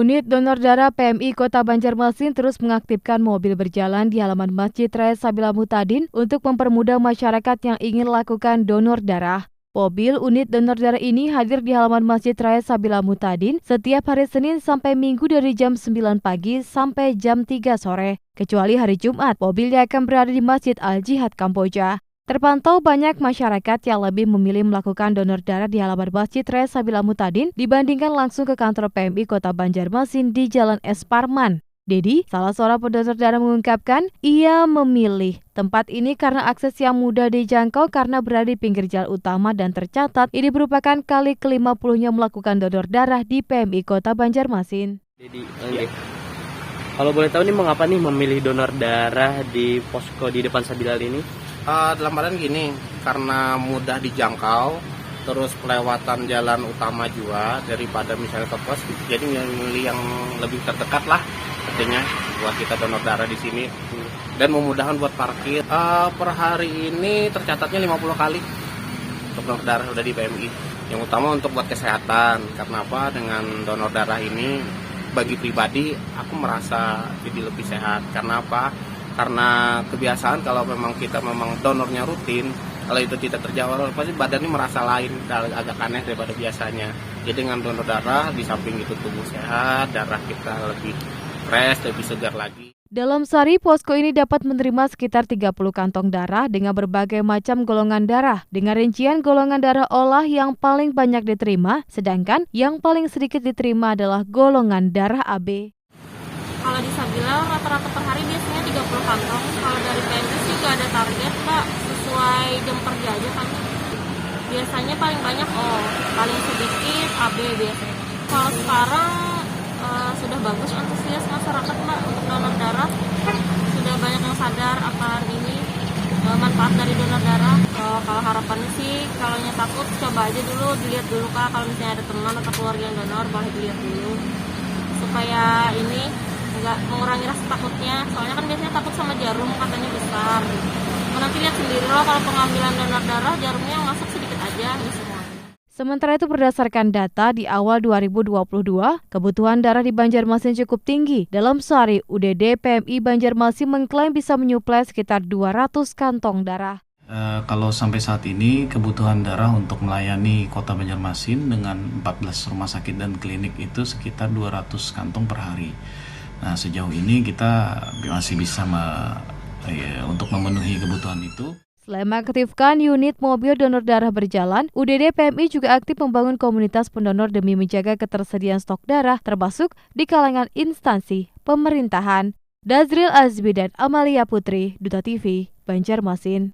Unit donor darah PMI Kota Banjarmasin terus mengaktifkan mobil berjalan di halaman Masjid Raya Sabila Mutadin untuk mempermudah masyarakat yang ingin lakukan donor darah. Mobil unit donor darah ini hadir di halaman Masjid Raya Sabila Mutadin setiap hari Senin sampai Minggu dari jam 9 pagi sampai jam 3 sore. Kecuali hari Jumat, mobilnya akan berada di Masjid Al-Jihad Kamboja. Terpantau banyak masyarakat yang lebih memilih melakukan donor darah di halaman Masjid Raya Sabila Mutadin dibandingkan langsung ke kantor PMI Kota Banjarmasin di Jalan S. Parman. Dedi, salah seorang pendonor darah mengungkapkan, ia memilih tempat ini karena akses yang mudah dijangkau karena berada di pinggir jalan utama dan tercatat ini merupakan kali ke-50-nya melakukan donor darah di PMI Kota Banjarmasin. Dedi, kalau boleh tahu nih mengapa nih memilih donor darah di posko di depan Sabilal ini? Dalam keadaan gini, karena mudah dijangkau, terus pelewatan jalan utama juga daripada misalnya ke pos, jadi yang lebih terdekat lah, artinya buat kita donor darah di sini dan memudahkan buat parkir. Per hari ini tercatatnya 50 kali untuk donor darah udah di PMI. Yang utama untuk buat kesehatan, karena apa? Dengan donor darah ini bagi pribadi aku merasa jadi lebih sehat. Karena apa? Karena kebiasaan kalau memang kita donornya rutin, kalau itu tidak terjawab pasti badannya merasa lain, agak aneh daripada biasanya. Jadi dengan donor darah di samping itu tubuh sehat, darah kita lebih fresh, lebih segar lagi. Dalam sehari, posko ini dapat menerima sekitar 30 kantong darah dengan berbagai macam golongan darah. Dengan rincian golongan darah olah yang paling banyak diterima, sedangkan yang paling sedikit diterima adalah golongan darah AB. Kalau di Sabila rata-rata per hari biasanya 30 kantong. Kalau dari PMI sih nggak ada target, Pak. Sesuai jam kerja aja kan. Biasanya paling banyak paling sedikit AB biasanya. Kalau sekarang sudah bagus antusias masyarakat, Mbak, untuk donor darah. Sudah banyak yang sadar akan ini manfaat dari donor darah. Kalau harapannya sih, kalau takut coba aja dulu, dilihat dulu Kak. Kalau misalnya ada teman atau keluarga yang donor, boleh dilihat dulu supaya ini nggak mengurangi rasa takutnya, soalnya kan biasanya takut sama jarum, katanya besar. Nanti lihat sendiri loh, kalau pengambilan donor darah jarumnya masuk sedikit aja, nggak semuanya. Sementara itu berdasarkan data di awal 2022, kebutuhan darah di Banjarmasin cukup tinggi. Dalam sehari, UDD PMI Banjarmasin mengklaim bisa menyuplai sekitar 200 kantong darah. Kalau sampai saat ini kebutuhan darah untuk melayani Kota Banjarmasin dengan 14 rumah sakit dan klinik itu sekitar 200 kantong per hari. Nah, sejauh ini kita masih bisa untuk memenuhi kebutuhan itu. Selain mengaktifkan unit mobil donor darah berjalan, UDD PMI juga aktif membangun komunitas pendonor demi menjaga ketersediaan stok darah, termasuk di kalangan instansi pemerintahan. Dazril Azmi dan Amalia Putri, Duta TV, Banjarmasin.